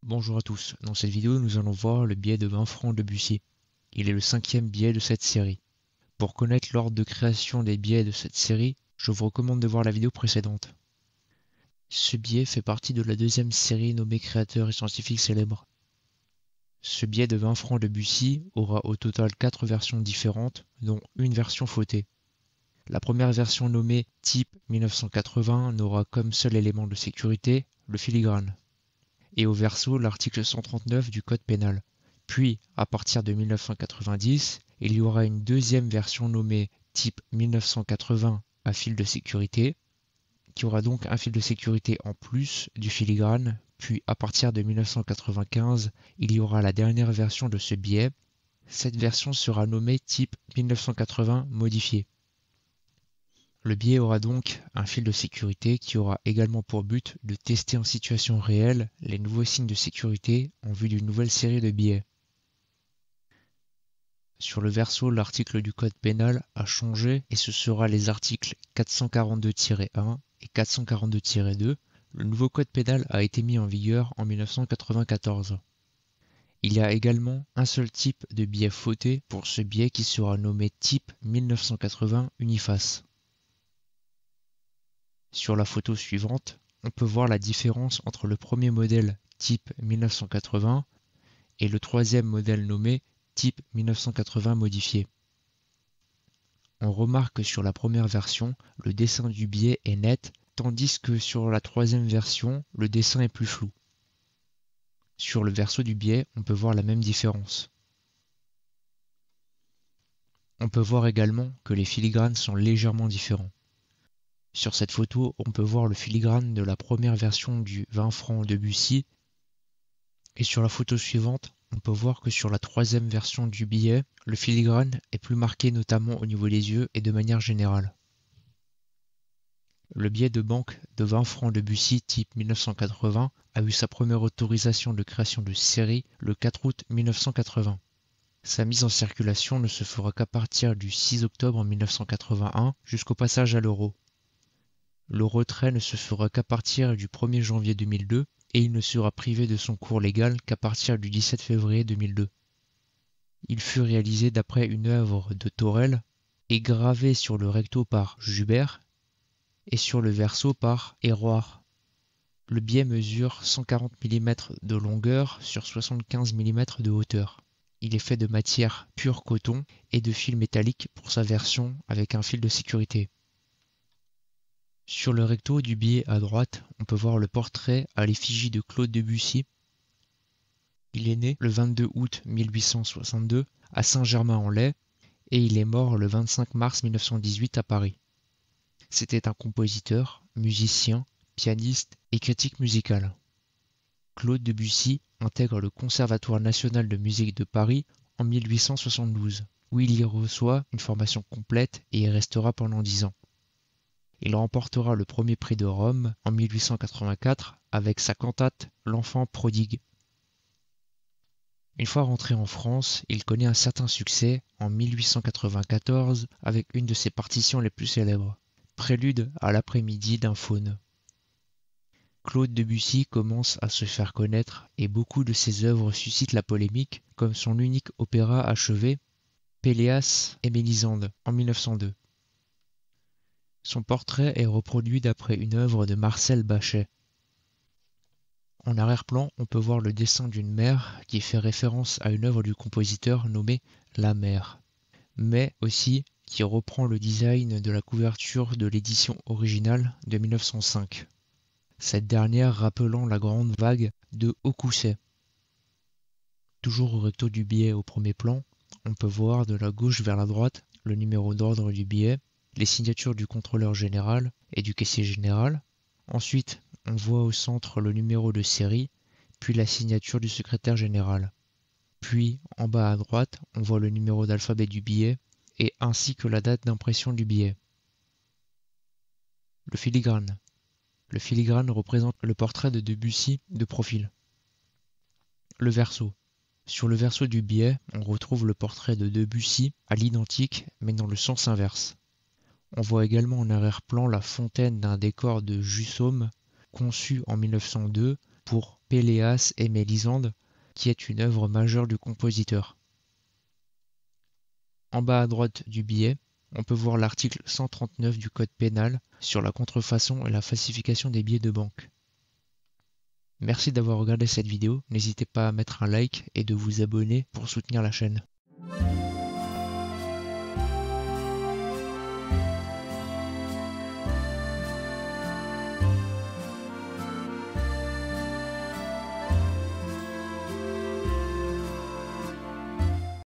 Bonjour à tous, dans cette vidéo nous allons voir le billet de 20 francs Debussy. Il est le 5e billet de cette série. Pour connaître l'ordre de création des billets de cette série, je vous recommande de voir la vidéo précédente. Ce billet fait partie de la deuxième série nommée Créateurs et scientifiques célèbres. Ce billet de 20 francs Debussy aura au total 4 versions différentes, dont une version fautée. La première version nommée Type 1980 n'aura comme seul élément de sécurité le filigrane. Et au verso l'article 139 du Code pénal. Puis, à partir de 1990, il y aura une deuxième version nommée Type 1980 à fil de sécurité, qui aura donc un fil de sécurité en plus du filigrane. Puis, à partir de 1995, il y aura la dernière version de ce billet. Cette version sera nommée Type 1980 modifié. Le billet aura donc un fil de sécurité qui aura également pour but de tester en situation réelle les nouveaux signes de sécurité en vue d'une nouvelle série de billets. Sur le verso, l'article du Code pénal a changé et ce sera les articles 442-1 et 442-2. Le nouveau Code pénal a été mis en vigueur en 1994. Il y a également un seul type de billet fauté pour ce billet qui sera nommé Type 1980 Uniface. Sur la photo suivante, on peut voir la différence entre le premier modèle Type 1980 et le troisième modèle nommé Type 1980 modifié. On remarque que sur la première version, le dessin du billet est net, tandis que sur la troisième version, le dessin est plus flou. Sur le verso du billet, on peut voir la même différence. On peut voir également que les filigranes sont légèrement différents. Sur cette photo, on peut voir le filigrane de la première version du 20 francs Debussy. Et sur la photo suivante, on peut voir que sur la troisième version du billet, le filigrane est plus marqué notamment au niveau des yeux et de manière générale. Le billet de banque de 20 francs Debussy type 1980 a eu sa première autorisation de création de série le 4 août 1980. Sa mise en circulation ne se fera qu'à partir du 6 octobre 1981 jusqu'au passage à l'euro. Le retrait ne se fera qu'à partir du 1er janvier 2002 et il ne sera privé de son cours légal qu'à partir du 17 février 2002. Il fut réalisé d'après une œuvre de Torel et gravé sur le recto par Joubert et sur le verso par Héroard. Le billet mesure 140 mm de longueur sur 75 mm de hauteur. Il est fait de matière pure coton et de fil métallique pour sa version avec un fil de sécurité. Sur le recto du billet à droite, on peut voir le portrait à l'effigie de Claude Debussy. Il est né le 22 août 1862 à Saint-Germain-en-Laye et il est mort le 25 mars 1918 à Paris. C'était un compositeur, musicien, pianiste et critique musical. Claude Debussy intègre le Conservatoire national de musique de Paris en 1872, où il y reçoit une formation complète et y restera pendant 10 ans. Il remportera le premier prix de Rome en 1884 avec sa cantate L'Enfant prodigue. Une fois rentré en France, il connaît un certain succès en 1894 avec une de ses partitions les plus célèbres, Prélude à l'après-midi d'un faune. Claude Debussy commence à se faire connaître et beaucoup de ses œuvres suscitent la polémique, comme son unique opéra achevé, Péléas et Mélisande en 1902. Son portrait est reproduit d'après une œuvre de Marcel Bachet. En arrière-plan, on peut voir le dessin d'une mer qui fait référence à une œuvre du compositeur nommée La Mer, mais aussi qui reprend le design de la couverture de l'édition originale de 1905. Cette dernière rappelant la grande vague de Hokusai. Toujours au recto du billet au premier plan, on peut voir de la gauche vers la droite le numéro d'ordre du billet, les signatures du contrôleur général et du caissier général. Ensuite, on voit au centre le numéro de série, puis la signature du secrétaire général. Puis, en bas à droite, on voit le numéro d'alphabet du billet et ainsi que la date d'impression du billet. Le filigrane. Le filigrane représente le portrait de Debussy de profil. Le verso. Sur le verso du billet, on retrouve le portrait de Debussy à l'identique mais dans le sens inverse. On voit également en arrière-plan la fontaine d'un décor de Jussaume conçu en 1902 pour Péléas et Mélisande, qui est une œuvre majeure du compositeur. En bas à droite du billet, on peut voir l'article 139 du Code pénal sur la contrefaçon et la falsification des billets de banque. Merci d'avoir regardé cette vidéo, n'hésitez pas à mettre un like et de vous abonner pour soutenir la chaîne.